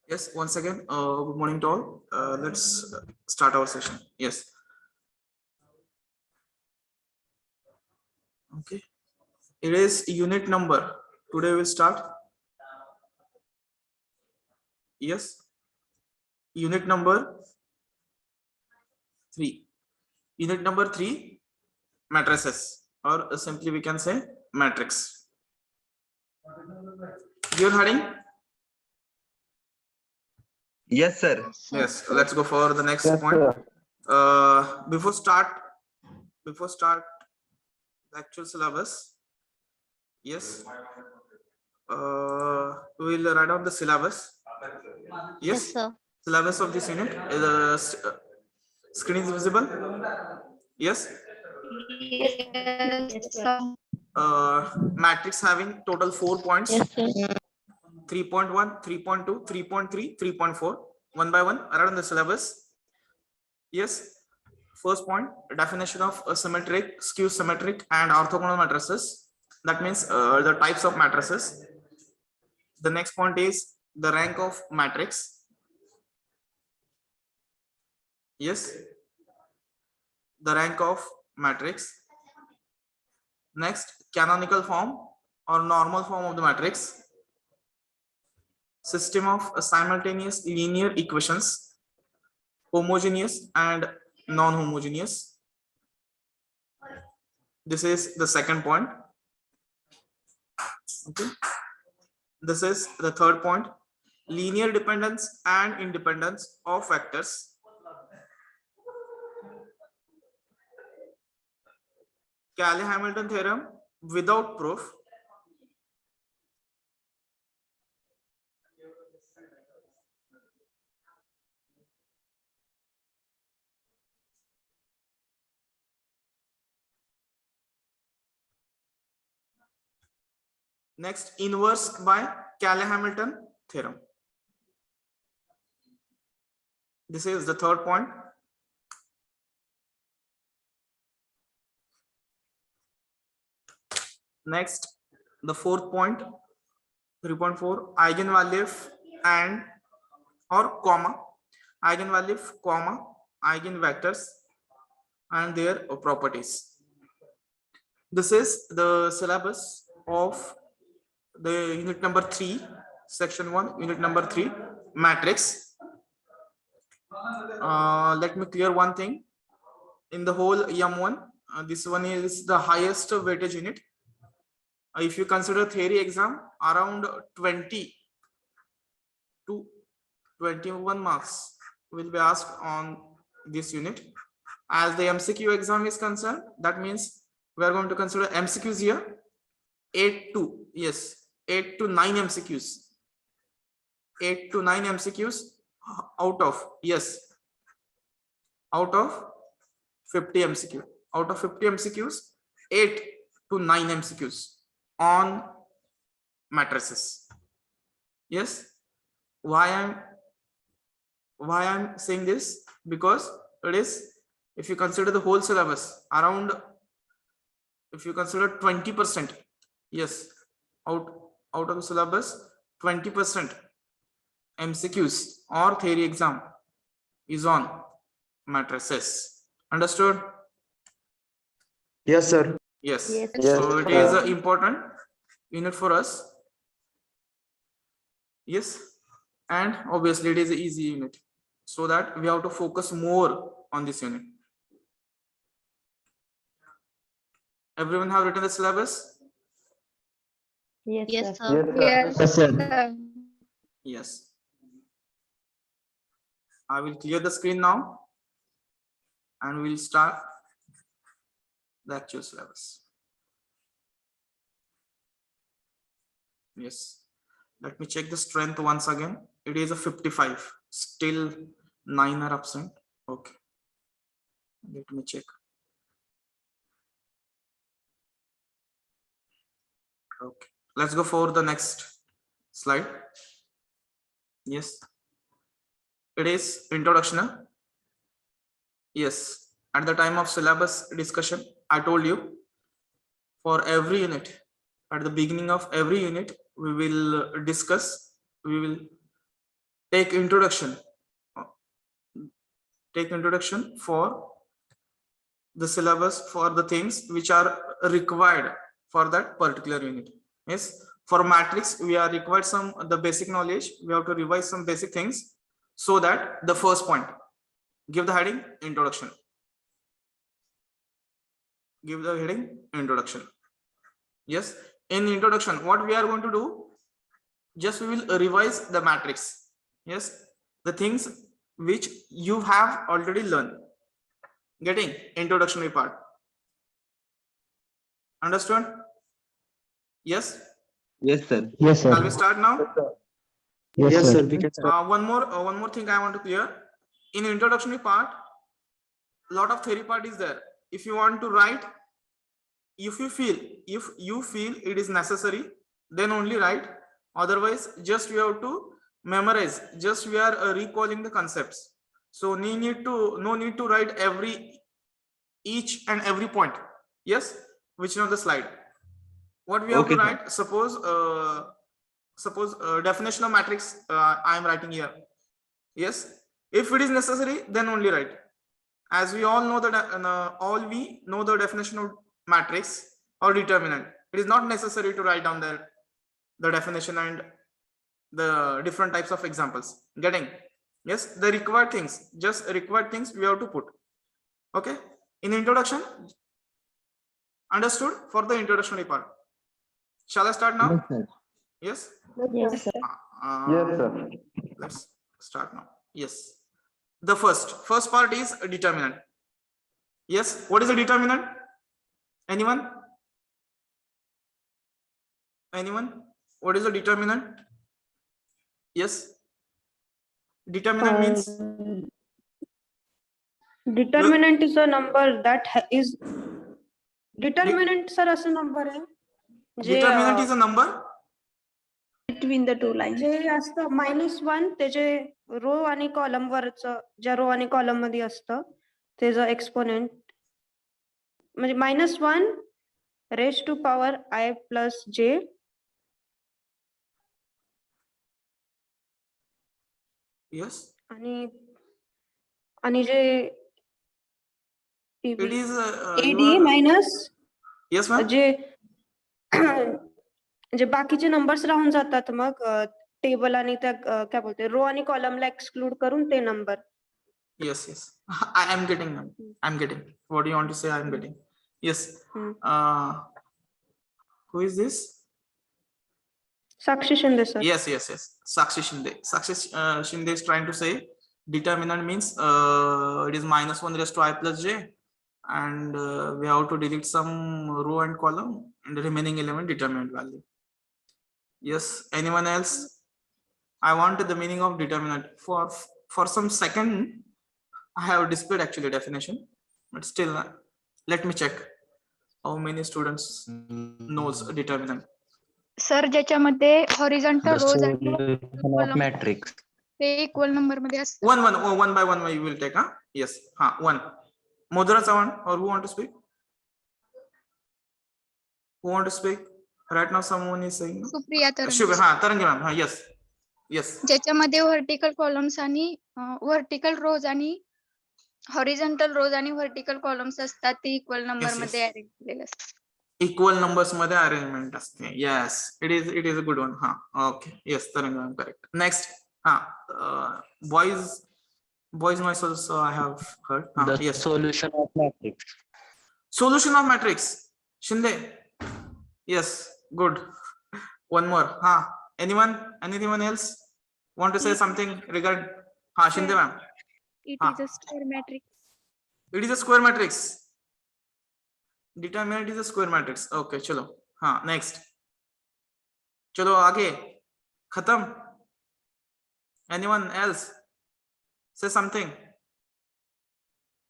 Yes, once again, good morning to all. Let's start our session. Yes. Okay. It is unit number. Today we'll start. Yes. Unit number 3. Unit number 3, matrices, or simply we can say matrix. You're heading? Yes, sir. Yes. Let's go for the next point. Before start the actual syllabus. Yes. We'll write down the syllabus. Yes. sir. Syllabus of this unit. The screen is visible. Yes. Yes, sir. Matrix having total 4 points. Yes, sir. 3.1, 3.2, 3.3, 3.4. One by one, around the syllabus. Yes. First point, definition of symmetric, skew symmetric, and orthogonal matrices. That means the types of matrices. The next point is the rank of matrix. Yes. The rank of matrix. Next, canonical form or normal form of the matrix. System of simultaneous linear equations, homogeneous and non-homogeneous. This is the second point. Okay. This is the third point. Linear dependence and independence of vectors. Cayley-Hamilton theorem without proof. Next, inverse by Cayley-Hamilton theorem. This is the third point. Next, the fourth point, 3.4, eigenvalue and or comma, eigenvalue, comma, eigenvectors and their properties. This is the syllabus of the unit number 3, section 1, unit number 3, matrix. Let me clear one thing. In the whole EM1, this one is the highest weightage unit. If you consider theory exam, around 20 to 21 marks will be asked on this unit. As the MCQ exam is concerned, that means we are going to consider MCQs here. 8 to 9 MCQs. 8 to 9 MCQs out of 50 MCQ. Out of 50 MCQs, 8 to 9 MCQs on matrices. Yes. Why I'm saying this? Because it is, if you consider the whole syllabus, around, if you consider 20%, yes, out of the syllabus, 20% MCQs or theory exam is on matrices. Understood? Yes, sir. Yes. Yes, So it is an important unit for us. Yes. And obviously it is an easy unit, so that we have to focus more on this unit. Everyone have written the syllabus? Yes, Yes, sir. sir. Yes, sir. Yes. I will clear the screen now and we'll start the actual syllabus. Yes. Let me check the strength once again. It is a 55. Still 9 are absent. Okay. Let me check. Okay. Let's go for the next slide. Yes. It is introduction. Yes. At the time of syllabus discussion, I told you for every unit, at the beginning of every unit, we will discuss, we will take introduction. Take introduction for the syllabus for the things which are required for that particular unit. Yes, for matrix we are required some the basic knowledge. We have to revise some basic things, so that the first point, give the heading introduction. Give the heading introduction. Yes, in introduction what we are going to do, just we will revise the matrix. Yes, the things which you have already learned. Getting introductory part. Understood? Yes. Yes, sir. Yes, Shall we sir. start now? Yes, sir. We can start. One more thing I want to clear. In introductory part, lot of theory part is there. If you want to write, if you feel it is necessary, then only write. Otherwise, just you have to memorize. Just we are recalling the concepts. So no need to write each and every point. Yes, which is on the slide. What we have Okay, to sir. write? Suppose definition of matrix I am writing here. Yes, if it is necessary, then only write. As we all know the definition of matrix or determinant. It is not necessary to write down the definition and the different types of examples. Getting? Yes, the required things, just required things we have to put. Okay, in introduction. Understood? For the introductory part. Shall I start now? Yes, Yes. sir. Yes, sir. Yes, sir. Let's start now. Yes. The first part is a determinant. Yes. What is a determinant? Anyone? What is a determinant? Yes. Determinant means Determinant is a number that is determinant sir असं number आहे जे determinant is a number. Between the two lines. जे असतं -1 त्याचे रो आणि column वरचं ज्या रो आणि column मध्ये असतं त्याचं एक्सपोनेंट म्हणजे -1 raised to power I plus j Yes. आणि जे It is AD minus yes ma'am. जे बाकीचे नंबर्स राहून जातात मग टेबल आणि त्या काय बोलते रो आणि कॉलमला एक्सक्लूड करून ते number. Yes. I am getting ma'am. I'm getting. What do you want to say? I am getting. Yes. Who is this? Sakshi Shinde sir. Yes. Sakshi Shinde. Sakshi Shinde is trying to say determinant means it is -1 raised to I plus j, and we have to delete some row and column, and the remaining element determinant value. Yes. Anyone else? I want the meaning of determinant. For some second, I have displayed actually definition, but still, let me check how many students knows determinant. Sir ज्याच्यामध्ये horizontal रोज आणि Solution of matrix. ते equal number मध्ये असतात. One by one we will take. Yes. One. Mudra Chavan, or who want to speak? Who want to speak? Right now someone is saying. Supriya तर Shubha. Tarangi ma'am. Yes. ज्याच्यामध्ये vertical columns आणि vertical रोज आणि horizontal रोज आणि vertical columns असतात ते equal number Yes. मध्ये arrange केलेले असतात. Equal numbers मध्ये arrangement असते. Yes. It is a good one. Okay. Yes. Tarangi ma'am, correct. Next. Boys noise also I have heard. The Yes. solution of matrix. Solution of matrix. Shinde. Yes. Good. One more. Anyone else want to say something regarding? Shinde ma'am. It Ah. is a square matrix. It is a square matrix. Determinant is a square matrix. Okay, chalo. Next. Chalo, आगे. Khatam. Anyone else? Say something.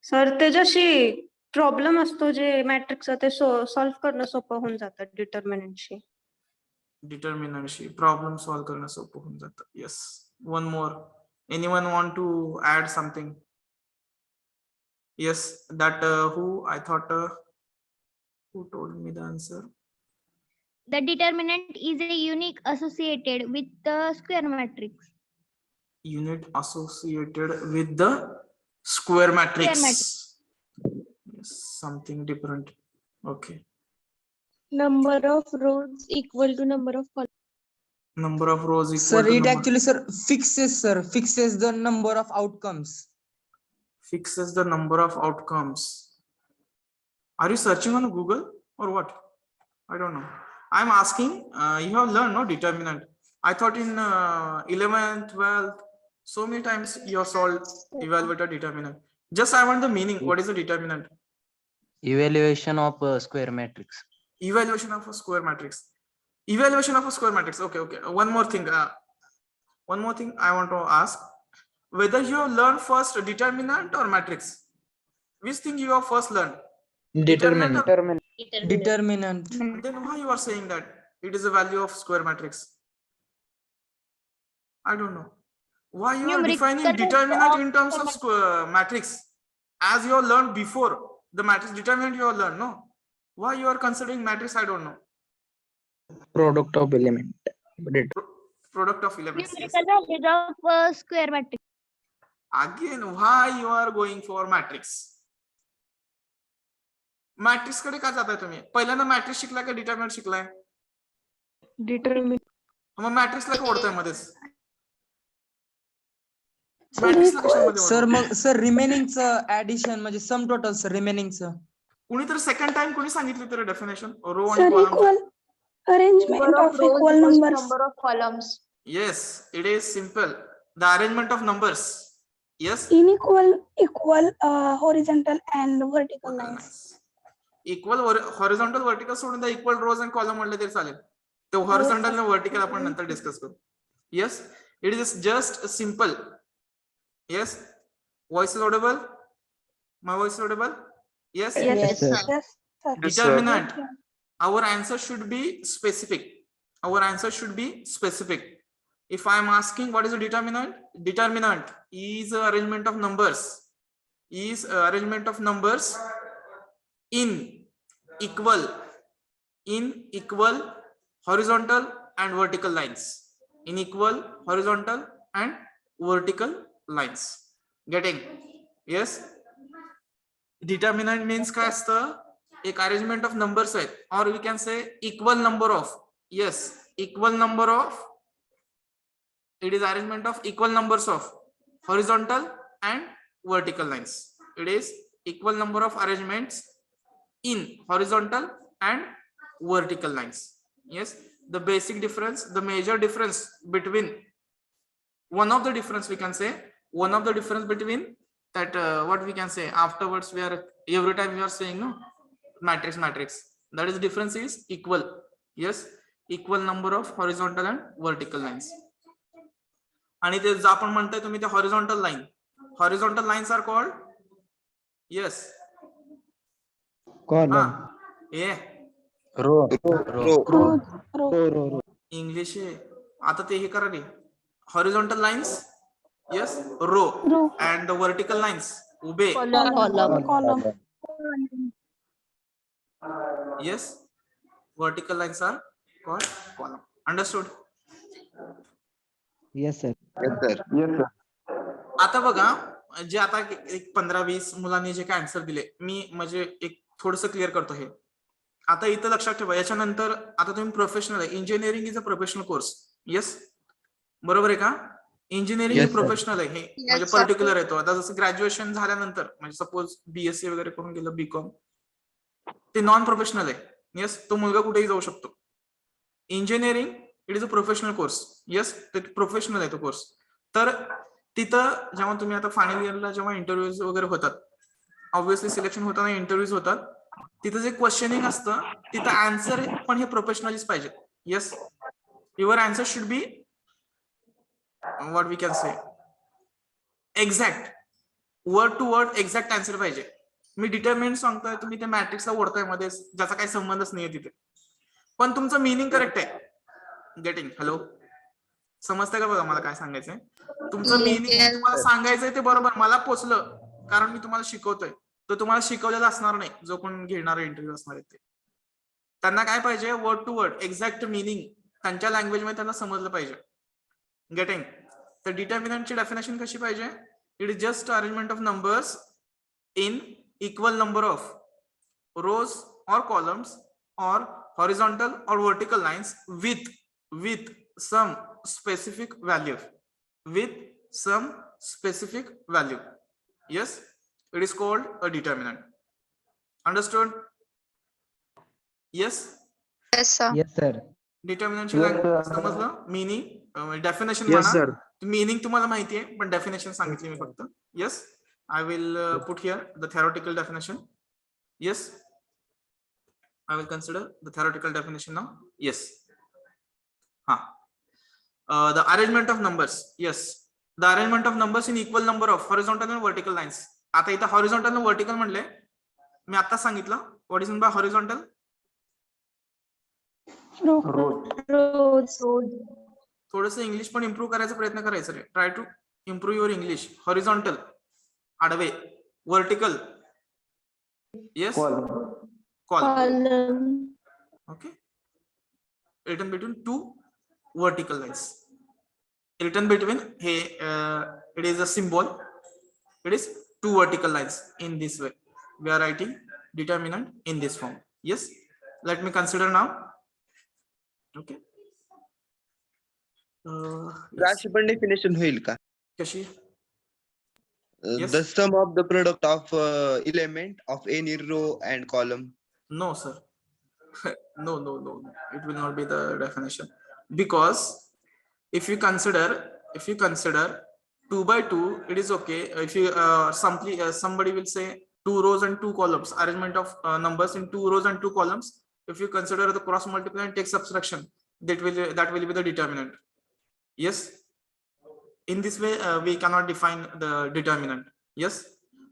Sir त्याच्याशी problem असतो जे मॅट्रिक्सचं ते solve करणं सोपं होऊन जातं डिटर्मिनंटशी. Determinant problem solve करणं सोपं होऊन जातं. Yes. One more. Anyone want to add something? Yes, that who I thought who told me the answer? The determinant is a unique associated with the square matrix. unit associated with the square matrix. Yes, something different. Okay. Number of rows equal to number of columns. Number of rows equal Sir, to it number, actually, sir, fixes the number of outcomes. fixes the number of outcomes. Are you searching on Google or what? I don't know. I'm asking, you have learned no determinant. I thought in 11th, 12th, so many times you have solved evaluated determinant. Just I want the meaning. What is the determinant? Evaluation of a square matrix. Evaluation of a square matrix. Evaluation of a square matrix. Okay, okay. One more thing I want to ask. Whether you have learned first determinant or matrix. Which thing you have first learned? Determinant. or- Determinant. Then why you are saying that it is a value of square matrix? I don't know. Why you are defining determinant in terms of square matrix as you have learned before the matrix determinant you have learned, no? Why you are considering matrix? I don't know. Product of element. Product of elements. Yes. values of square matrix. Again, why you are going for matrix? Matrix कडे का जाताय तुम्ही? पहिल्यांदा matrix शिकलाय का determinant शिकलाय? Determinant. मग मॅट्रिक्सला का ओढताय मध्येच? मॅट्रिक्सला कशामध्ये sir ओढताय? मग sir रिमेनिंगचं addition म्हणजे सम टोटल सर रिमेनिंगचं. कुणीतरी सेकंड टाइम कोणी सांगितली तरी डेफिनेशन रो Sir, आणि column? equal arrangement of equal numbers. Number of columns. Yes, it is simple. The arrangement of numbers. Yes. In equal horizontal and vertical lines. Equal horizontal vertical सोडून the equal rows and column म्हणले तरी चालेल. तो horizontal आणि vertical आपण नंतर discuss करू. Yes, it is just simple. Yes, voice is Audible? My voice is Audible? Yes. Yes, sir. Determinant. Our answer should be specific. Our answer should be specific. If I am asking what is a determinant? Determinant is a arrangement of numbers. Is a arrangement of numbers in equal horizontal and vertical lines. In equal horizontal and vertical lines. Getting? Yes. Determinant means काय असतं? एक arrangement of numbers आहेत, और we can say equal number of. Yes, equal number of. It is arrangement of equal numbers of horizontal and vertical lines. It is equal number of arrangements in horizontal and vertical lines. Yes, the basic difference, the major difference between one of the difference we can say one of the difference between that what we can say afterwards we are every time we are saying no matrix that is the difference is equal. Yes, equal number of horizontal and vertical lines. आणि ते जे आपण म्हणताय तुम्ही ते horizontal lines are called yes English आता ते हे करा रे. Horizontal lines yes row and the vertical lines उभे Column. yes vertical lines are called column. Understood? Yes, sir. आता बघा जे आता एक 15-20 मुलांनी जे काय आन्सर दिले मी म्हणजे एक थोडस क्लिअर करतो. हे आता इथं लक्षात ठेवा. याच्यानंतर आता तुम्ही प्रोफेशनल आहे. Engineering is a professional course. Yes, बरोबर आहे का? इंजिनिअरिंग Yes, हे sir. प्रोफेशनल आहे. हे म्हणजे sir. पर्टिक्युलर येतो. आता जसं ग्रॅज्युएशन झाल्यानंतर म्हणजे सपोज बीएससी वगैरे करून गेलं बीकॉम, ते नॉन प्रोफेशनल आहे. येस, तो मुलगा कुठेही जाऊ शकतो. Engineering it is a professional course. Yes, ते प्रोफेशनल आहे तो कोर्स. तर तिथं जेव्हा तुम्ही आता फायनल इयरला जेव्हा इंटरव्ह्यूज वगैरे होतात, ऑब्व्हियसली सिलेक्शन होताना इंटरव्ह्यूज होतात, तिथं जे क्वेश्चनिंग असतं तिथं आन्सर पण हे प्रोफेशनलीच पाहिजे. Yes, your answer should be what we can say exact, word to word exact answer पाहिजे. मी डिटर्मिनंट सांगतोय, तुम्ही ते मॅट्रिक्सला ओढताय मध्ये, ज्याचा काही संबंधच नाहीये तिथे, पण तुमचं मिनिंग करेक्ट आहे. गेटिंग? हॅलो, समजतंय का? बघा मला काय सांगायचंय. तुमचं मिनिंग तुम्हाला सांगायचंय ते बरोबर मला पोचलं, कारण मी तुम्हाला शिकवतोय. तो तुम्हाला शिकवलेला असणार नाही, जो कोण घेणारा इंटरव्ह्यू असणार आहे ते. त्यांना काय पाहिजे? Word to word exact meaning त्यांच्या लँग्वेज मध्ये त्यांना समजलं पाहिजे. गेटिंग? तर डिटर्मिनंटची डेफिनेशन कशी पाहिजे? It is just arrangement of numbers in equal number of rows or columns or horizontal or vertical lines with some specific value, with some specific value. Yes, it is called a determinant. Understood? Yes, Yes, sir. Yes, sir. determinant ची समजलं? Meaning definition Yes, sir. Meaning तुम्हाला माहिती आहे, पण definition सांगितली मी फक्त. Yes, I will put here the theoretical definition. Yes, I will consider the theoretical definition now. Yes. The arrangement of numbers. Yes, the arrangement of numbers in equal number of horizontal and vertical lines. आता इथं horizontal and vertical म्हणले, मी आता सांगितलं. What is meant by horizontal? Rows. थोडंसं English पण improve करायचा प्रयत्न करायचा रे. Try to improve your English. Horizontal आडवे, vertical yes column. Okay, written between two vertical lines. Written between it is a symbol. It is two vertical lines. In this way, we are writing determinant in this form. Yes, let me consider now. Okay. Yes. राशी पण definition होईल का? कशी? Yes. The sum of the product of element of any row and column. No, sir. No. It will not be the definition, because if you consider 2 by 2, it is okay. If you somebody will say 2 rows and 2 columns, arrangement of numbers in 2 rows and 2 columns. If you consider the cross multiply and take subtraction, that will be the determinant. Yes, in this way we cannot define the determinant. Yes,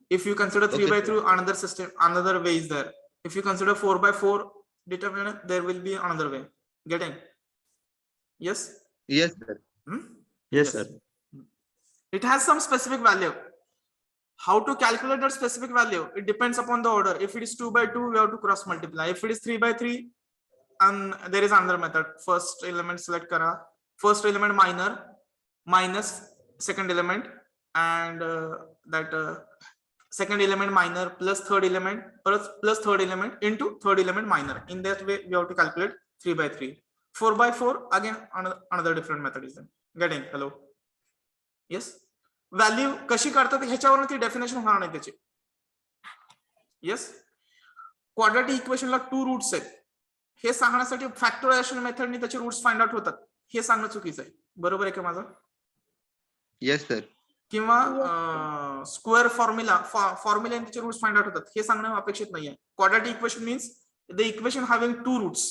if you consider 3 by 3, another system, another way is there. If you consider 4 by 4 determinant, there will be another way. Getting? Yes. Yes, sir. Yes, sir. It has some specific value. How to calculate that specific value? It depends upon the order. If it is 2 by 2, we have to cross multiply. If it is 3 by 3, and there is another method. First element select kara. First element minor minus second element, and second element minor plus third element plus third element into third element minor. In that way, we have to calculate 3 by 3. 4 by 4, again another different method is there. Getting? Hello? Yes. Value कशी काढतात ह्याच्यावरती definition होणार नाही त्याची. Yes. Quadratic इक्वेशनला 2 roots आहेत हे सांगण्यासाठी factorisation मेथडने त्याचे roots find out होतात हे सांगणं चुकीचं आहे. बरोबर आहे का माझं? Yes, sir. किंवा स्क्वेअर फॉर्म्युला त्याचे रूट्स फाइंड आउट होतात हे सांगणं अपेक्षित नाहीये. Quadratic equation means the equation having 2 roots.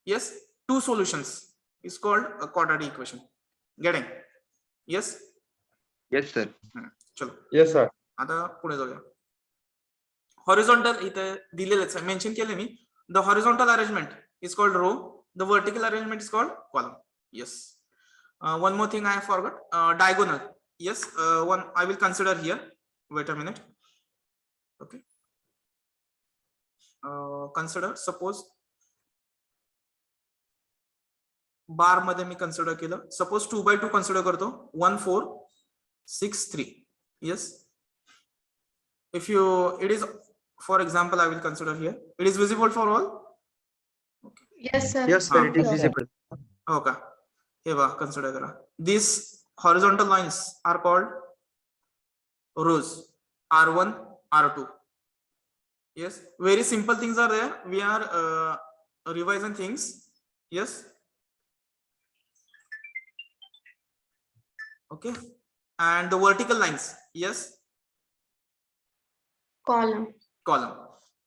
Yes, 2 solutions is called a quadratic equation. Getting? Yes. Yes, sir. चलो. Yes, sir. आता पुढे जाऊया. हॉरिझॉन्टल इथे दिलेलंच आहे, मेन्शन केले मी. The horizontal arrangement is called row. The vertical arrangement is called column. Yes. One more thing I have forgot. Diagonal. Yes. One I will consider here. Wait a minute. Okay. Consider. Suppose बार मध्ये मी consider केलं. Suppose 2 by 2 consider करतो. 1 4 6 3. Yes. If you it is, for example, I will consider here. It is visible for all. Okay. Yes, sir. Yes, sir. It is visible. Okay. हे बघा consider करा. These horizontal lines are called rows. R1, R2. Yes. Very simple things are there. We are revising things. Yes. Okay, and the vertical lines, yes, column.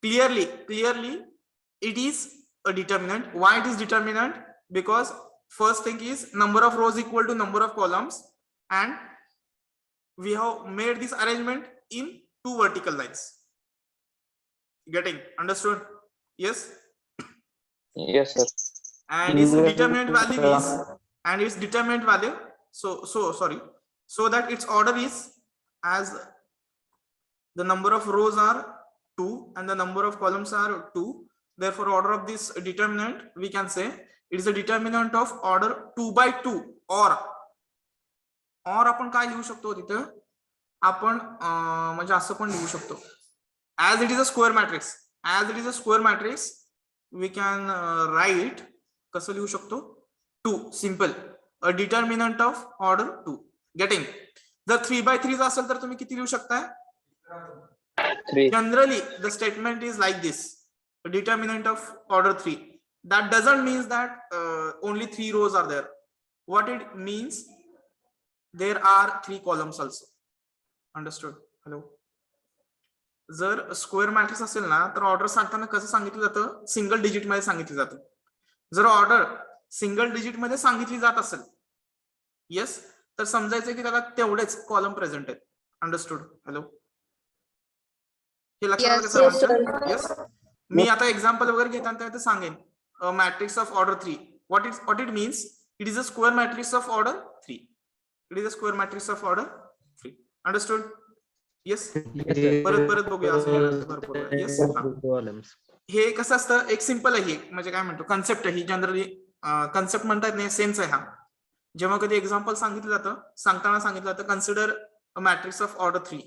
Clearly it is a determinant. Why it is determinant? Because first thing is number of rows equal to number of columns, and we have made this arrangement in 2 vertical lines. Getting? Understood? Yes. Yes, sir. And its determinant value is, and its determinant value, so that its order is as the number of rows are 2 and the number of columns are 2. Therefore, order of this determinant, we can say it is a determinant of order 2 by 2 or और आपण काय लिहू शकतो तिथं, आपण म्हणजे असं पण लिहू शकतो, as it is a square matrix, as it is a square matrix we can write, कसं लिहू शकतो, 2 simple, a determinant of order 2 getting. जर 3/3 असेल तर तुम्ही किती लिहू शकताय? 3. Generally the statement is like this, a determinant of order 3. That doesn't mean that only 3 rows are there. What it means, there are 3 columns also. Understood? Hello. जर square matrix असेल ना तर ऑर्डर सांगताना कसं सांगितलं जातं, सिंगल डिजिट मध्ये सांगितलं जातं. जर ऑर्डर सिंगल डिजिट मध्ये सांगितली जात असेल, येस, तर समजायचं की त्याला तेवढेच कॉलम प्रेझेंट आहेत. अंडरस्टूड? हॅलो, हे लक्षात आलं Yes, सर्वांच्या? येस. मी आता एक्झाम्पल वगैरे घेताना ते सांगेन, matrix of order 3 what it means, it is a square matrix of order 3. It is a square matrix of order 3. Understood? Yes. परत बघूया असं भरपूर. येस. हे कसं असतं, एक सिंपल आहे, म्हणजे काय म्हणतो कन्सेप्ट आहे ही, जनरली कन्सेप्ट म्हणतात नाही, सेन्स आहे हा. जेव्हा कधी एक्झाम्पल सांगितलं जातं, सांगताना सांगितलं जातं consider a matrix of order 3,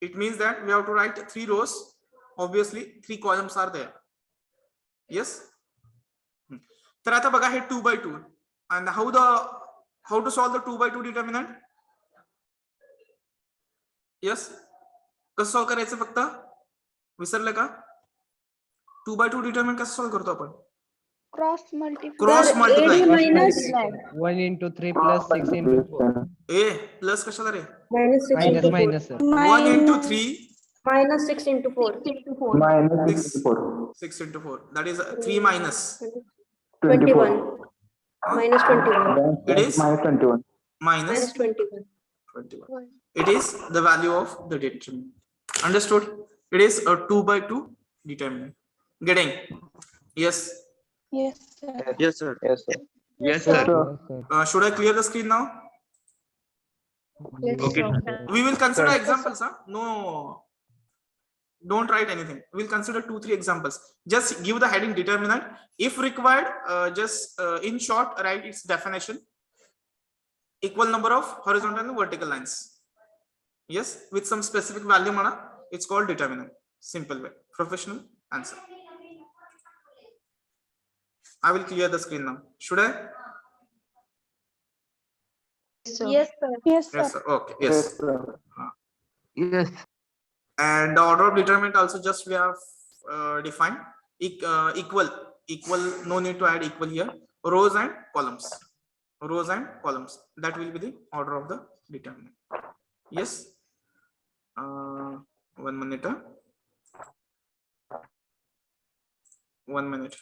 it means that we have to write 3 rows, obviously 3 columns are there. Yes. तर आता बघा हे 2/2 and how to solve the 2/2 determinant. Yes, कसं सॉल्व करायचं, फक्त विसरलं का? 2/2 डिटर्मिनंट कसं सॉल्व करतो आपण? Cross multiply. Cross multiply. 1 into 3 plus 6 into 4. ए प्लस कशाला रे? Minus, sir. 1 into 3 minus 6 into 4. 6 into 4, that is 3 minus 21. Minus 21. it is minus Minus 21. 21. It is the value of the determinant. Understood? It is a 2/2 determinant. Getting? Yes. Yes, sir. Yes, sir. Yes, sir. Yes, sir. Should I clear the screen now? Yes, Okay. sir. We will consider examples, huh? No, don't write anything. We'll consider 2-3 examples. Just give the heading determinant. If required, just in short write its definition. Equal number of horizontal and vertical lines. Yes, with some specific value mana, it's called determinant. Simple way. Professional answer. I will clear the screen now. Should I? Yes, sir. Yes, sir. Yes, sir. Okay. Yes. Yes. And the order of determinant also just we have defined. Equal. No need to add equal here. Rows and columns. Rows and columns. That will be the order of the determinant. Yes. 1 minute. 1 minute.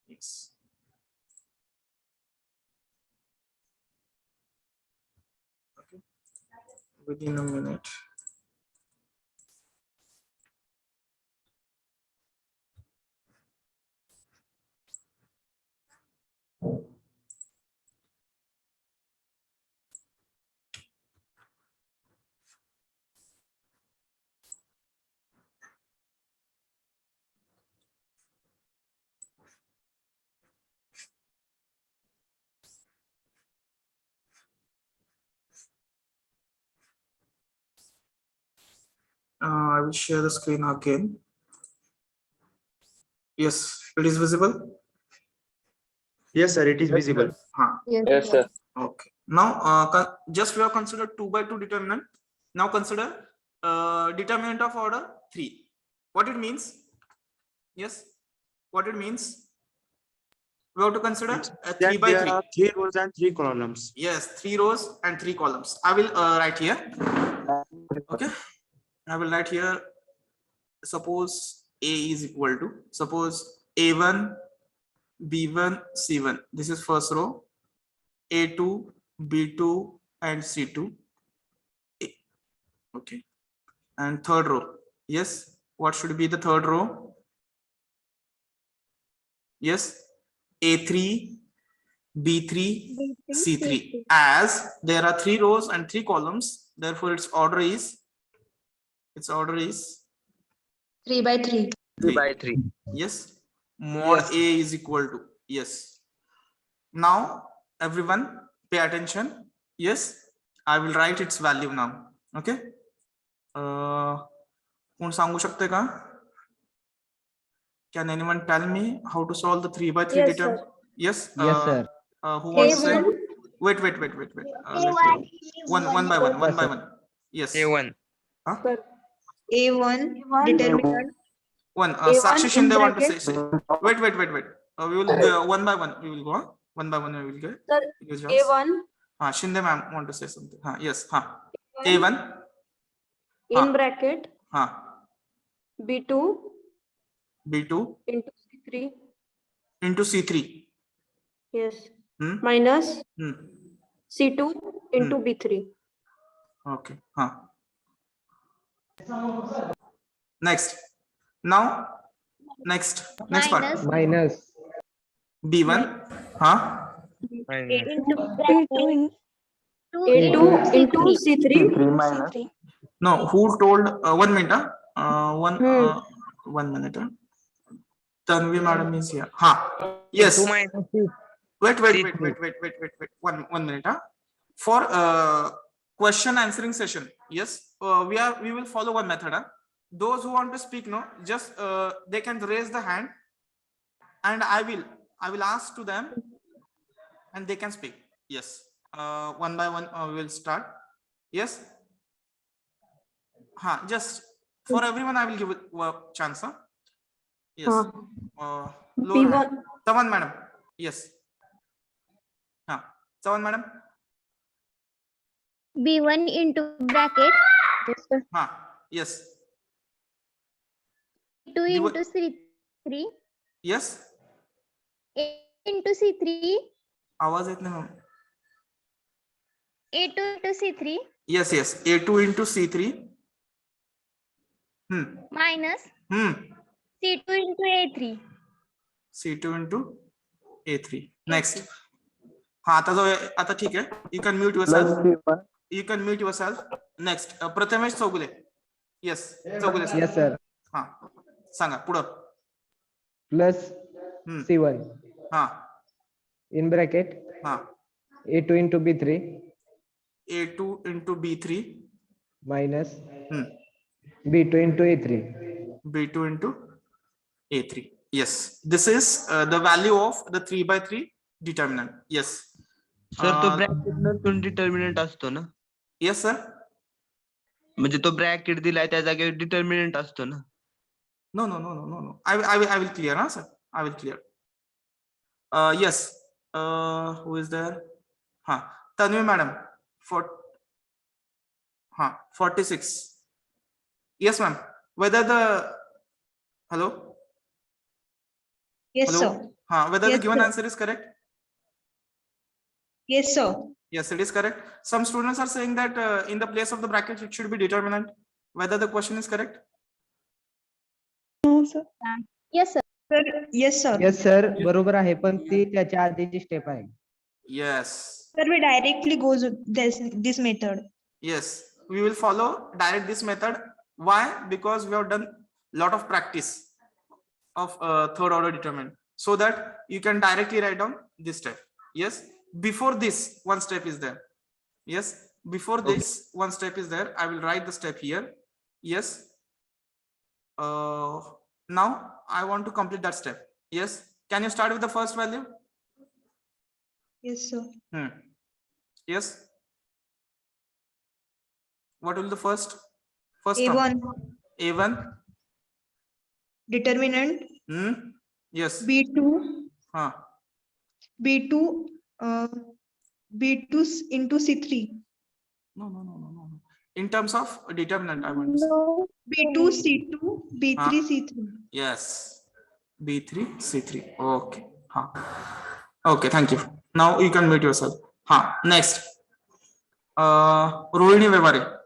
Yes. Okay. Within a minute. I will share the screen again. Yes, it is visible. Yes, sir. It is visible. Yes, sir. Okay. Now, just we have considered 2/2 determinant. Now consider determinant of order 3. What it means? Yes. What it means? We have to consider a 3/3. 3 rows and 3 columns. Yes, 3 rows and 3 columns. I will write here. Okay. I will write here. Suppose A is equal to, suppose A1, B1, C1. This is first row. A2, B2, and C2. A. Okay. And third row. Yes. What should be the third row? Yes. A3, B3, C3. As there are 3 rows and 3 columns, therefore its order is 3/3. 3/3. Yes. Mod A is equal to, yes. Now everyone pay attention. Yes, I will write its value now. Okay. कोण सांगू शकते का? Can anyone tell me how to solve the 3 by 3 Yes, determ? sir. Yes. Yes, sir. Who wants to say? A1. Wait. One by one. Yes. A1. Huh? A1 determinant. One. A1 Sakshi in Shinde want to bracket. say. Wait. We will go one by one. We will go. One by one. We will go. Sir, Give chance. A1 Shinde ma'am want to say something. Yes. A1. in bracket B2 B2 into C3. into C3. Yes. Hmm? Minus Hmm. C2 into B3. Okay. Next. Now. Next part. Minus. B1. Minus. Into bracket A2 into C3. minus No, who told 1 minute? One minute. Tanvi madam is here. Yes. 2 minus 6. Wait. C3. One minute. For question answering session. Yes. We will follow one method. Those who want to speak, no, just they can raise the hand, and I will ask to them, and they can speak. Yes. One by one we will start. Yes. Just for everyone I will give a chance. Yes. Lower hand. B1. Sawan madam. Yes. Sawan madam. B1 into bracket Yes. A2 B1 into C3. Yes. A into C3. आवाज येत नाही. A2 into C3 Yes. A2 into C3. minus C2 into A3. C2 into A3. Next. आता ठीक आहे. You can mute plus yourself. Next. Prathamesh Chougule. Yes. Chougule sir. Yes, sir. सांगा पुढं. Plus C1 in bracket A2 into B3 A2 into B3 minus B2 into A3. B2 into A3. Yes. This is the value of the 3 by 3 determinant. Yes. Sir तो bracket नसून determinant असतो ना? Yes sir. म्हणजे तो bracket दिलाय त्या जागेवर determinant असतो ना? No. I will clear, sir. I will clear. Yes. Who is there? Tanvi madam. 46. Yes, ma'am. Whether the hello. Yes, Hello. sir. Whether the Yes, given sir. answer is correct? Yes, sir. Yes, it is correct. Some students are saying that in the place of the bracket it should be determinant. Whether the question is correct? Yes, sir. Yes, sir. Yes, sir. बरोबर आहे, पण ती त्याच्या आधीची step आहे. Yes. Sir, we directly goes with this method. Yes, we will follow direct this method. Why? Because we have done lot of practice of third order determinant, so that you can directly write down this step. Yes. Before this, one step is there. Yes. Before this, one step is there. I will write the step here. Yes. Now I want to complete that step. Yes. Can you start with the first value? Yes, sir. Yes. What will the first term? A1 A1. determinant. Yes. B2 into C3. No. In terms of determinant, I want to say. No. B2 C2 B3 C3. Yes. B3 C3. Okay. Okay. Thank you. Now you can mute yourself. Next. Rohini Vevare.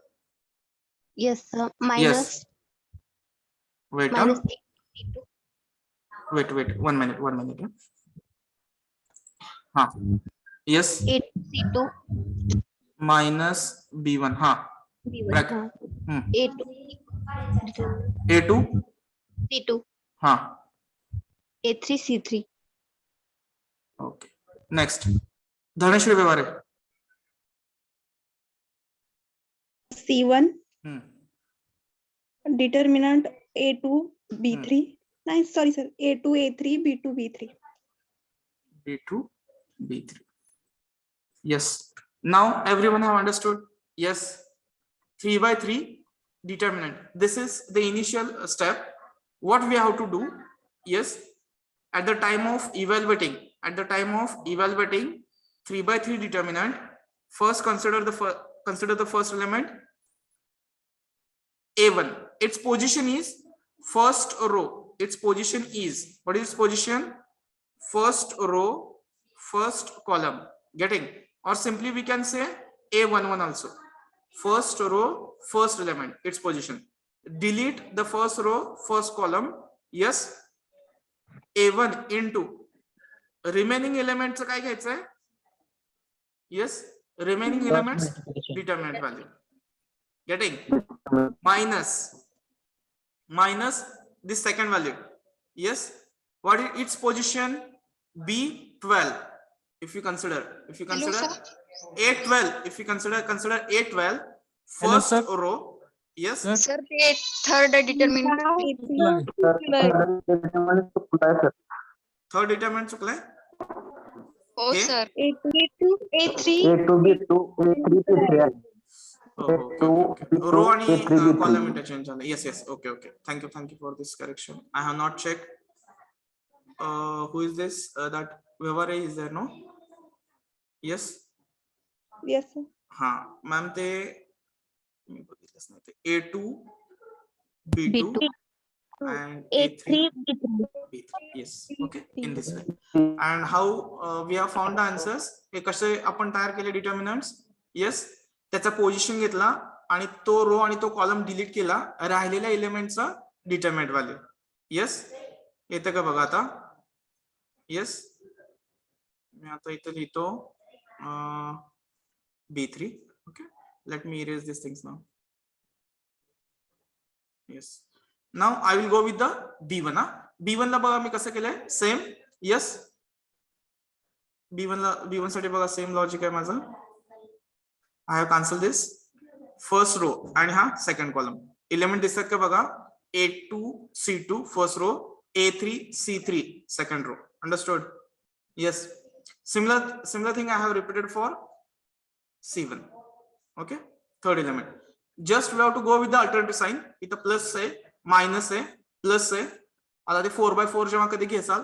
Yes, sir. Minus. Yes. Wait. Minus Wait. 1 minute. Yes. A2 C2 Minus B1. B1. Bracket. A2 A2. C2 A3 C3. Okay. Next. Dhaneshwari Vevare. C1, Hmm. determinant A2, B3. Nice, sorry, sir. A2, A3, B2, B3. B2, B3. Yes. Now everyone have understood? Yes. 3 by 3 determinant. This is the initial step. What we have to do? Yes. At the time of evaluating 3 by 3 determinant, first consider the first element A1. Its position is first row. Its position is, what is its position? First row, first column. Getting? Or simply we can say A11 also. First row, first element, its position. Delete the first row, first column. Yes. A1 into remaining elements काय घ्यायचंय? Yes, remaining elements determinant value. Getting? Minus this second value. Yes. What is its position? B12. If you consider A12, if you consider A12 first row. Yes. Sir, ते third determinant. Third determinant चुकलाय. हो Okay. sir. A2, A3. Row आणि column interchange झालं. Yes. Okay. Thank you for this correction. I have not checked. Who is this? That Vyavare is there, no? Yes. Yes, sir. हाँ ma'am ते मी बघितलंच नाही ते A2, B2 and A3, B3. Yes. Okay. In this way. And how we have found the answers? हे कसे आपण तयार केले determinants? Yes. त्याचा पोझिशन घेतला आणि तो रो आणि तो कॉलम डिलीट केला, राहिलेल्या एलिमेंटचा डिटरमिनंट व्हॅल्यू. येस. येतं का बघा आता? येस. मी आता इथे लिहितो B3. Okay. Let me erase these things now. Yes. Now I will go with the B1. B1 ला बघा मी कसं केलंय? सेम. येस. B1 साठी बघा सेम लॉजिक आहे माझं. I have cancelled this first row and second column. Element दिसतात का बघा? A2, C2 first row, A3, C3 second row. Understood? Yes. Similar thing I have repeated for C1. Okay. Third element. Just we have to go with the alternative sign. इथं plus आहे, minus आहे, plus आहे. आता ते 4/4 जेव्हा कधी घ्याल,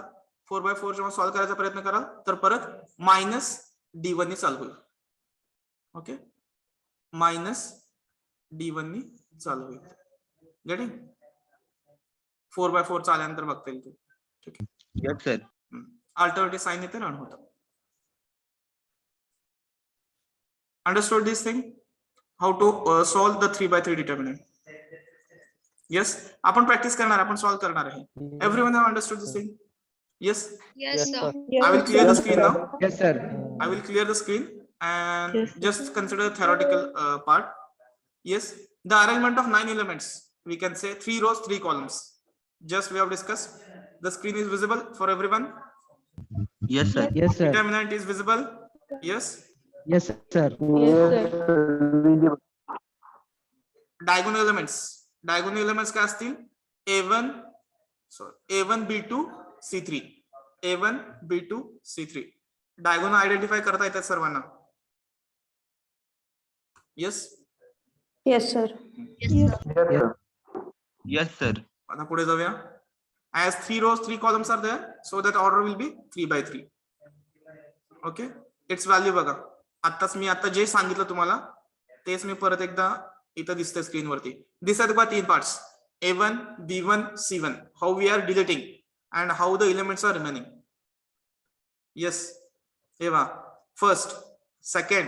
4/4 जेव्हा सॉल्व्ह करायचा प्रयत्न कराल तर परत मायनस D1 ने चालू होईल. ओके. मायनस D1 नी चालू होईल. गेटिंग? 4/4 चाल्यानंतर बघता येईल ते. ठीक आहे. Yes, sir. अल्टरनेटिव्ह साइन इथे रन होतं. Understood this thing? How to solve the 3 by 3 determinant? Yes. आपण प्रॅक्टिस करणार, आपण सॉल्व करणार आहे. Everyone have understood this thing? Yes. Yes, sir. I will clear the screen now. Yes, sir. I will clear the screen and just consider the theoretical part. Yes. The arrangement of 9 elements. We can say 3 rows, 3 columns. Just we have discussed. The screen is visible for everyone. Yes, sir. Yes, sir. Determinant is visible. Yes. Yes, sir. Diagonal elements. Diagonal elements काय असतील? A1, B2, C3. A1, B2, C3. Diagonal identify करता येतात सर्वांना. Yes. Yes, sir. Yes, sir. आता पुढे जाऊया. As 3 rows, 3 columns are there, so that order will be 3 by 3. Okay. Its value बघा. आताच मी आता जे सांगितलं तुम्हाला तेच मी परत एकदा इथं दिसतंय स्क्रीन वरती. दिसतात बघा 3 parts. A1, B1, C1. How we are deleting and how the elements are remaining. Yes. हे बघा. First, second,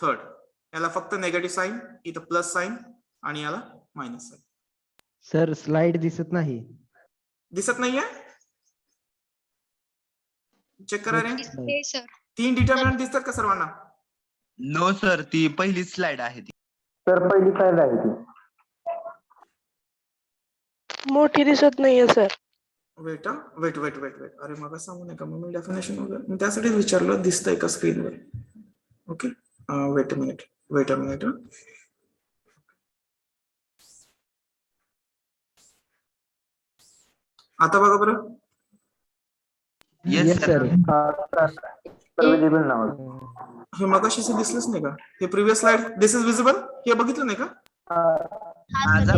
third. याला फक्त नेगेटिव्ह साइन, इथं प्लस साइन आणि याला मायनस साइन. सर स्लाइड दिसत नाही. दिसत नाहीये? चेक करा रे. दिसते, sir. 3 डिटरमिनंट दिसतात का सर्वांना? No, sir. ती पहिली स्लाइड आहे ती. मोठी दिसत नाहीये सर. वेट. अरे मग सांगू नका, मग मी डेफिनेशन वगैरे मी त्यासाठी विचारलं दिसतंय का स्क्रीनवर. ओके. Wait a minute. आता बघा बरं. Yes, sir. Visible now. हे मगाशी दिसलंच नाही का? हे previous slide this is visible. हे बघितलं नाही का? हा सर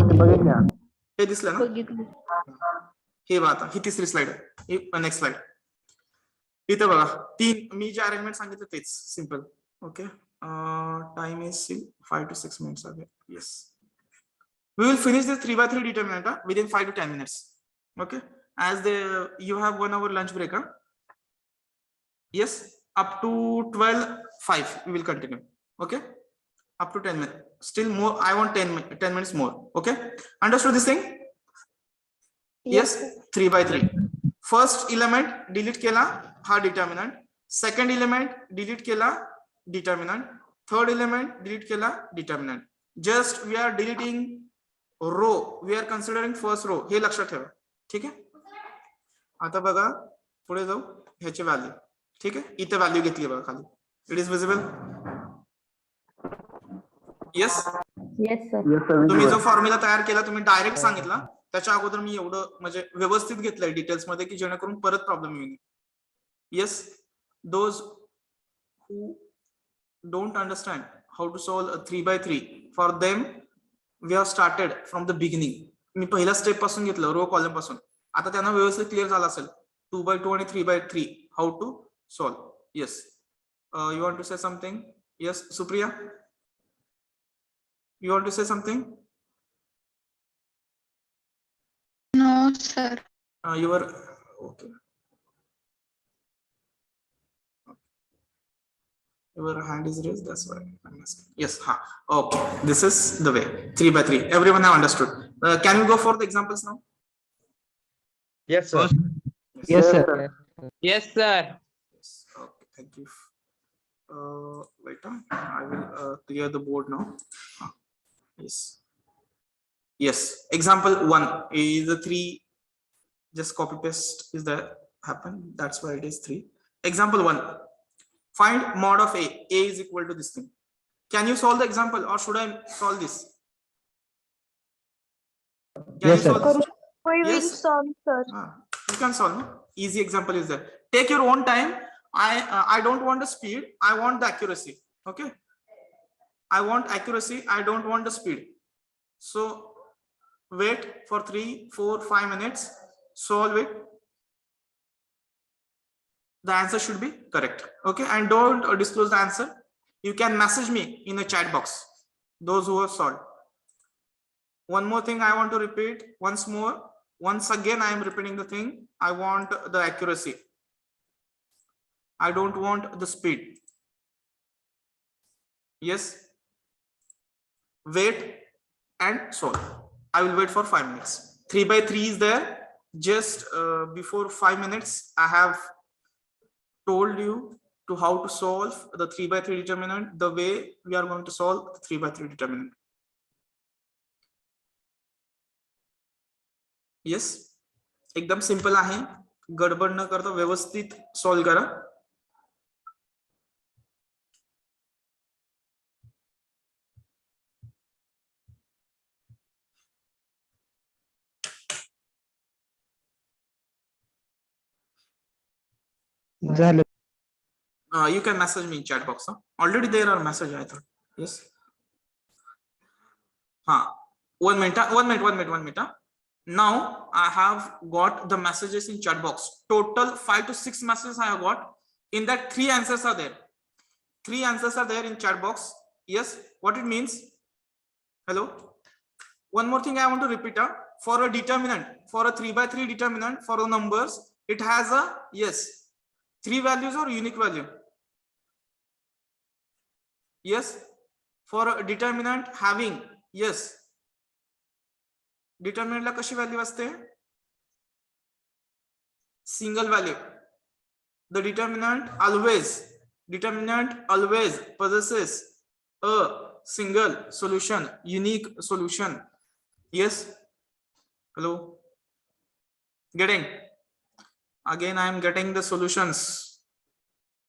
हे दिसलं ना? बघितलं. हे बघा आता ही तिसरी स्लाइड आहे. Next slide. इथं बघा तीन मी जे अरेंजमेंट सांगितलं तेच simple. Okay. Time is 5 to 6 minutes again. Yes. We will finish this 3x3 determinant within 5 to 10 minutes. Okay. As you have 1 hour lunch break. Yes. Up to 12:05 we will continue. Okay. Up to 10 minutes. Still more. I want 10 minutes more. Okay. Understood this thing? Yes. 3x3. First element delete केला हा determinant. Second element delete केला determinant. Third element delete केला determinant. Just we are deleting row. We are considering first row. हे लक्षात ठेवा. ठीक आहे. आता बघा पुढे जाऊ ह्याची व्हॅल्यू. ठीक आहे. इथे व्हॅल्यू घेतली बघा खाली. It is visible. येस. तुम्ही जो फॉर्म्युला तयार केला तुम्ही डायरेक्ट सांगितला त्याच्या अगोदर मी एवढं म्हणजे व्यवस्थित घेतलंय डिटेल्स मध्ये की जेणेकरून परत प्रॉब्लेम येईल. Yes. Those who don't understand how to solve 3x3 for them we have started from the beginning. मी पहिल्या स्टेप पासून घेतलं रो कॉलम पासून. आता त्यांना व्यवस्थित क्लिअर झाला असेल 2x2 आणि 3x3 how to solve. Yes. You want to say something? Yes Supriya, you want to say something? No, sir. You were okay. Your hand is raised, that's why I'm asking. Yes, okay. This is the way. 3x3. Everyone have understood. Can we go for the examples now? Yes, sir. Yes, sir. Yes, sir. Yes. Okay, thank you. Wait, I will clear the board now. Yes. Yes. Example 1 is the 3. Just copy paste is that happen. That's why it is 3. Example 1. Find mod of A. A is equal to this thing. Can you solve the example or should I solve this? Can Yes, you sir. solve this? We will Yes. solve, sir. You can solve. No? Easy example is there. Take your own time. I don't want the speed. I want the accuracy. Okay. I want accuracy. I don't want the speed. So wait for 3, 4, 5 minutes. Solve it. The answer should be correct. Okay. And don't disclose the answer. You can message me in a chat box. Those who have solved. One more thing I want to repeat once more. Once again, I am repeating the thing. I want the accuracy. I don't want the speed. Yes. Wait and solve. I will wait for 5 minutes. 3x3 is there. Just before 5 minutes, I have told you to how to solve the 3x3 determinant, the way we are going to solve the 3x3 determinant. Yes. एकदम simple आहे. गडबड न करता व्यवस्थित solve करा. झालं. You can message me in chat box. Already there are message I thought. Yes. 1 minute. Now I have got the messages in chat box. Total 5 to 6 messages I have got. In that 3 answers are there. 3 answers are there in chat box. Yes. What it means? Hello. One more thing I want to repeat. For a determinant, for a 3x3 determinant, for the numbers, it has a yes. 3 values or unique value. Yes. For a determinant having yes. Determinant ला कशी value असते? Single value. The determinant always possesses a single solution, unique solution. Yes. Hello. Getting? Again, I am getting the solutions.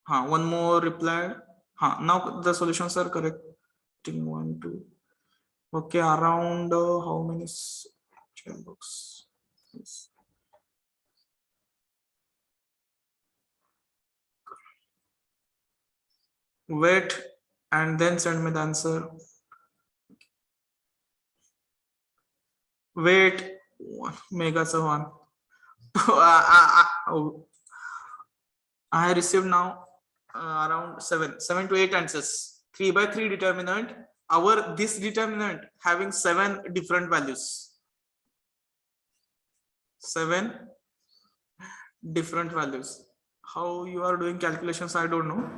One more replied. Now the solutions are correct. 1, 2. Okay, around how many chat box? Yes. Wait and then send me the answer. Wait, mega one. I received now around 7 to 8 answers. 3 by 3 determinant. This determinant having 7 different values. 7 different values. How you are doing calculations, I don't know.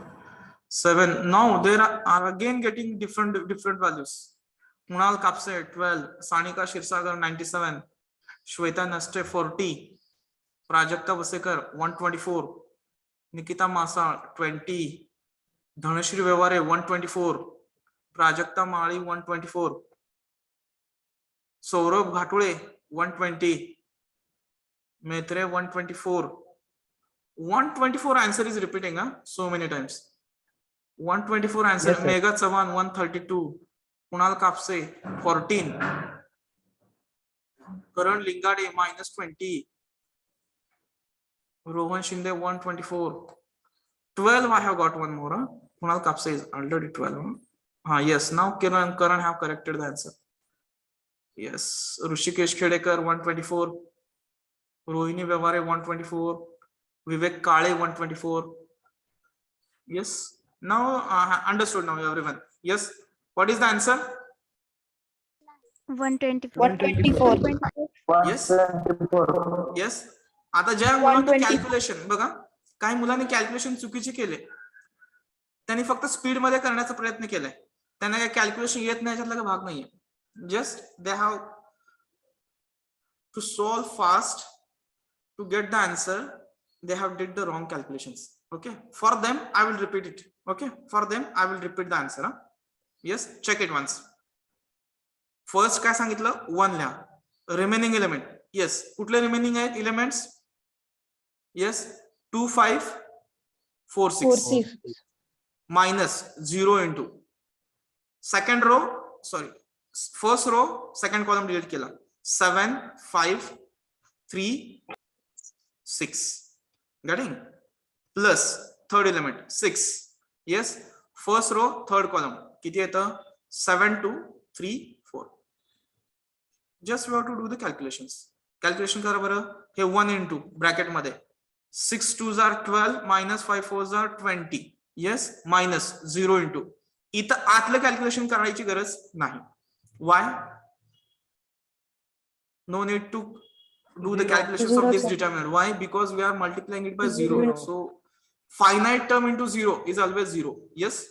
7. Now there are again getting different values. Kunal Kapse 12, Sanika Shirsagar 97, Shweta Naste 40, Prajakta Vasekar 124, Nikita Masa 20, Dhanashri Vevare 124, Prajakta Mali 124, Saurabh Ghatule 120, Maitre 124. 124 answer is repeating so many times. 124 answer. Yes, sir. Mega Chavan 132, Kunal Kapse 14, Karan Lingade -20, Rohan Shinde 124, 12. I have got one more. Kunal Kapse is already 12. Yes, now Karan have corrected the answer. Yes, Rushikesh Khedekar 124, Rohini Vevare 124, Vivek Kale 124. Yes, now understood now everyone. Yes, what is the answer? 124. 124. Yes. 124. Yes. आता ज्या मुलांनी calculation बघा, काही मुलांनी calculation चुकीचे केले, त्यांनी फक्त स्पीड मध्ये करण्याचा प्रयत्न केलाय, त्यांना काही कॅल्क्युलेशन येत नाही याच्यातला काही भाग नाहीये. Just they have to solve fast to get the answer. They have did the wrong calculations. Okay, for them I will repeat it. Okay, for them I will repeat the answer. Yes, check it once. First काय सांगितलं, 1 लिहा. Remaining element. Yes, कुठले remaining आहेत elements? Yes, 2 5 4 6 minus 0 into second row, sorry, first row second column delete केला, 7 5 3 6. Getting? Plus third element 6. Yes, first row third column किती येतं, 7 2 3 4. Just we have to do the calculations. Calculation करा बरं. हे 1 into bracket मध्ये 6 2s are 12 minus 5 4s are 20. Yes, minus 0 into. इथं आतलं calculation करायची गरज नाही. Why? No need to do the calculations of this determinant. Why? Because we are multiplying it by 0. So finite term into 0 is always 0. Yes,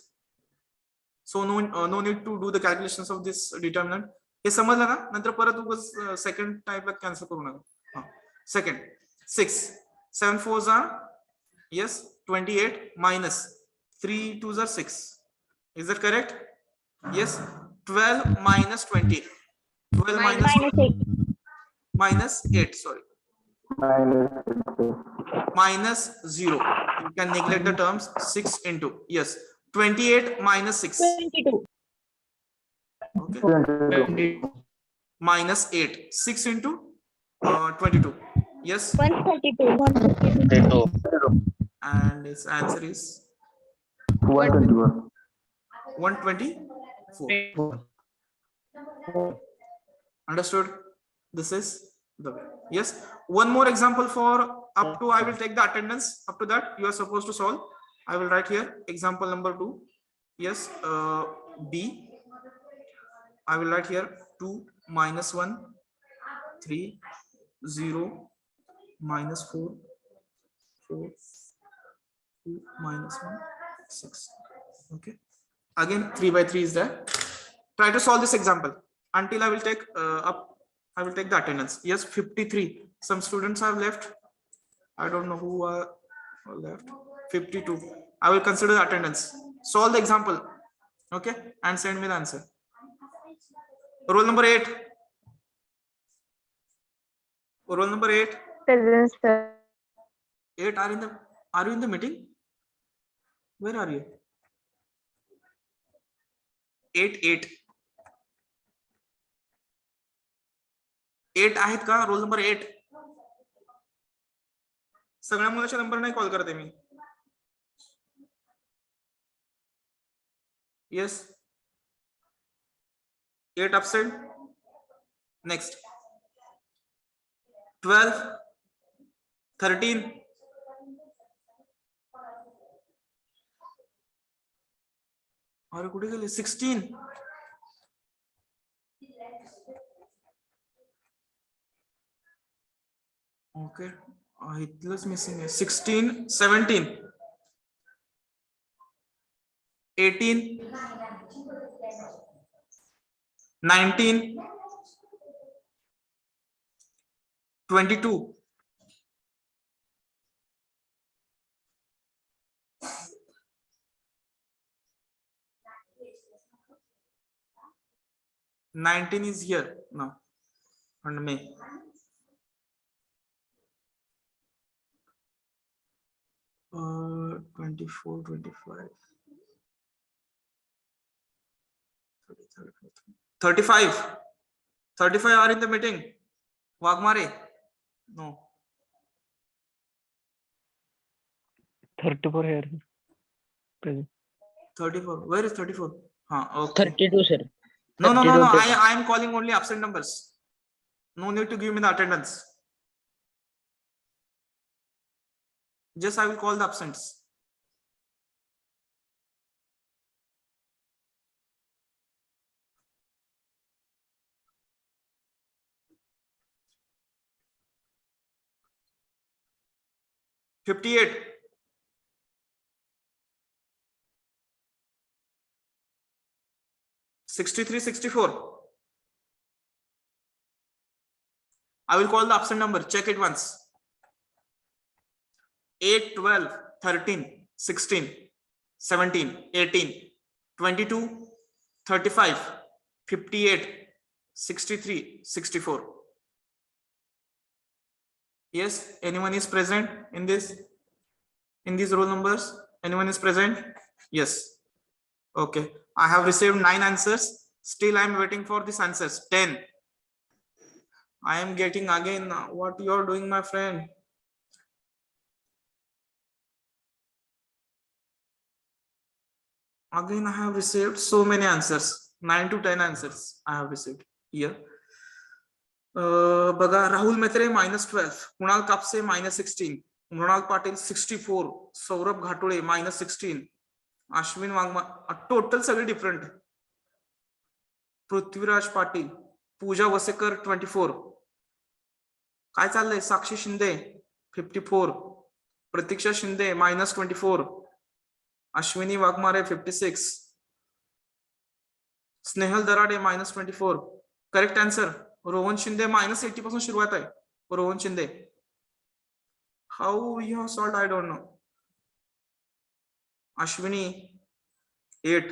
so no need to do the calculations of this determinant. हे समजलं ना, नंतर परत उगाच second टाइपला cancel करू नका. Second 6 7 4s are yes 28 minus 3 2s are 6. Is that correct? Yes, 12 minus 20, 12 minus 8, sorry, minus 0. You can neglect the terms. 6 into, yes, 28 minus 6. 22. Okay. Minus 8. 6 into 22. Yes. 132. And its answer is 121. 124. Understood? This is the way. Yes. One more example for up to, I will take the attendance. Up to that you are supposed to solve. I will write here example number 2. Yes, B. I will write here 2 minus 1 3 0 minus 4 4 2 minus 1 6. Okay, again 3 by 3 is there. Try to solve this example until I will take I will take the attendance. Yes, 53. Some students have left. I don't know who are left. 52. I will consider the attendance. Solve the example. Okay, and send me the answer. Roll number 8. Roll number 8. Present, sir. 8 are you in the meeting? Where are you? 8 आहेत का? Roll number 8. सगळ्या मुलाच्या number नाही call करते मी. Yes. 8 absent. Next. 12, 13. अरे कुठे गेले? 16. Okay, इथलंच missing आहे. 16, 17, 18, 19, 22, 19 is here now and May. Uh, 24, 25, 35. 35 are in the meeting. Wagmare? No. 34 here. Present. 34. Where is 34? Okay. 32, sir. No. 32. I am calling only absent numbers. No need to give me the attendance. Just I will call the absents. $58. 63, 64. I will call the absent number. Check it once. 8, 12, 13, 16, 17, 18, 22, 35, 58, 63, 64. Yes, anyone is present in this? In these roll numbers? Anyone is present? Yes. Okay. I have received 9 answers. Still I am waiting for these answers. 10. I am getting again what you are doing, my friend. Again, I have received so many answers. 9 to 10 answers I have received here. बघा, राहुल मेत्रे -12, Kunal Kapse -16, Mrinal Patil 64, Saurabh Ghatole -16, Ashwin वाघमा, total सगळे different. Prithviraj Patil, पूजा वसेकर 24. काय चाललंय? साक्षी शिंदे 54, प्रतीक्षा Shinde -24, Ashwini Waghmare 56, Snehal Darade -24. Correct answer Rohan Shinde -80 पासून सुरुवात आहे. Rohan Shinde, how you solve I don't know. Ashwini 8,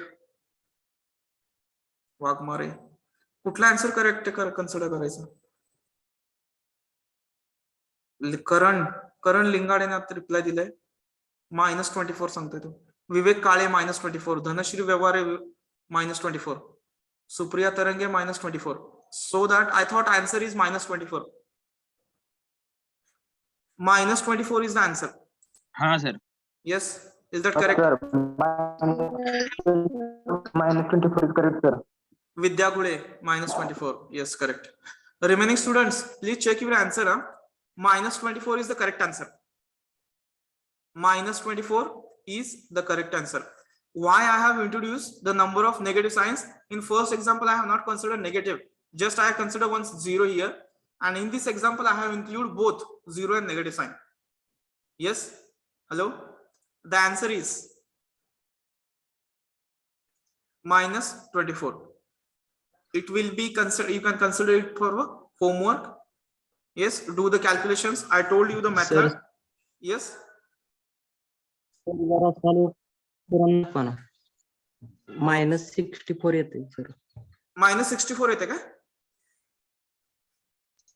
Waghmare. कुठला answer correct consider करायचं? करण लिंगाडेने आता रिप्लाय दिलाय -24 सांगतोय तो. विवेक काळे -24, धनश्री व्यवहारे -24, सुप्रिया तरंगे -24. So that I thought answer is -24. -24 is the answer. हाँ sir. Yes, is that correct? Sir, -24 is correct, sir. Vidya Gule -24. Yes, correct. Remaining students, please check your answer. -24 is the correct answer. -24 is the correct answer. Why I have introduced the number of negative signs? In first example, I have not considered negative. Just I consider one 0 here, and in this example I have included both 0 and negative sign. Yes, hello, the answer is -24. It will be considered, you can consider it for homework. Yes, do the calculations. I told you the method. Sir. Yes, -64 येते sir. -64 येते का?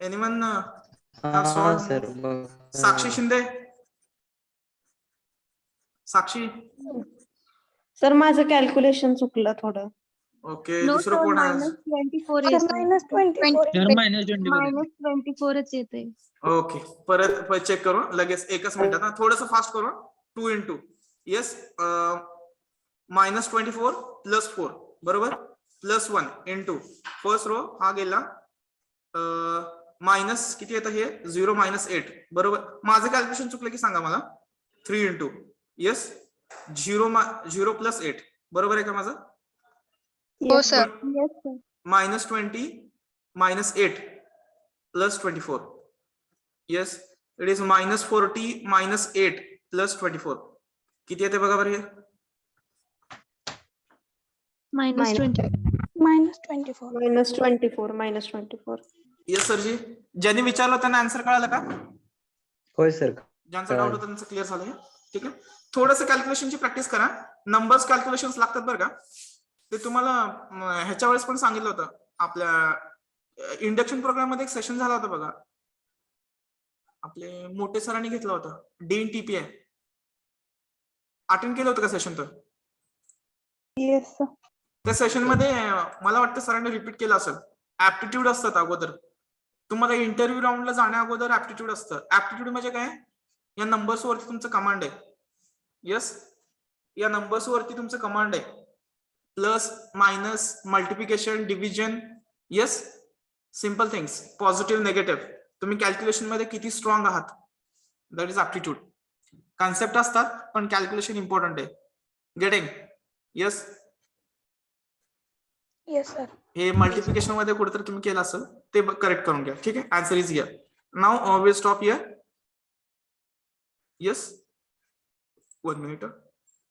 Anyone have solved? Sir. Sakshi Shinde, Sakshi. Sir माझं calculation चुकलं थोडं. Okay, दुसरं कोण आहे? -24 -24 येते. ओके, परत चेक करू लगेच एकच मिनिटात. थोडस फास्ट करू. 2 into. येस, -24 प्लस 4 बरोबर प्लस 1 इंटू फर्स्ट रो हा गेला मायनस किती येतं हे 0 -8 बरोबर. माझं कॅल्क्युलेशन चुकलं की सांगा मला. 3 इंटू यस 0 प्लस 8 बरोबर आहे का माझं. हो sir. -20 -8 plus 24 yes it is -40 -8 plus 24 किती येते बघा बरं हे. -24 -24 येस सरजी. ज्यांनी विचारलं त्यांना आन्सर कळालं का. होय सर. ज्यांचा डाऊट होता त्यांचं क्लिअर झालं हे. ठीक आहे. थोडंसं कॅल्क्युलेशनची प्रॅक्टिस करा. नंबर्स कॅल्क्युलेशन लागतात बरं का. ते तुम्हाला ह्याच्या वेळेस पण सांगितलं होतं. आपल्या इंडक्शन प्रोग्राम मध्ये एक सेशन झाला होता बघा. आपले मोठे सरांनी घेतला होता DNTPI. अटेंड केलं होतं का सेशन. तर येस सर. त्या सेशन मध्ये मला वाटतं सरांनी रिपीट केलं असेल. ऍप्टिट्यूड असतात अगोदर. तुम्हाला इंटरव्ह्यू राऊंडला जाण्या अगोदर ऍप्टिट्यूड असतं. ऍप्टिट्यूड म्हणजे काय. या नंबर्स वरती तुमचं कमांड आहे. येस या नंबर्स वरती तुमचं कमांड आहे. Plus minus multiplication division yes simple things positive negative. तुम्ही कॅल्क्युलेशन मध्ये किती स्ट्रॉंग आहात दॅट इज ऍप्टिट्यूड. कॉन्सेप्ट असतात पण कॅल्क्युलेशन इम्पॉर्टंट आहे. Getting yes. Yes sir. हे मल्टिप्लिकेशन मध्ये कुठेतरी तुम्ही केलं असेल ते करेक्ट करून घ्या. ठीक आहे. Answer is here. Now will stop here. Yes 1 minute.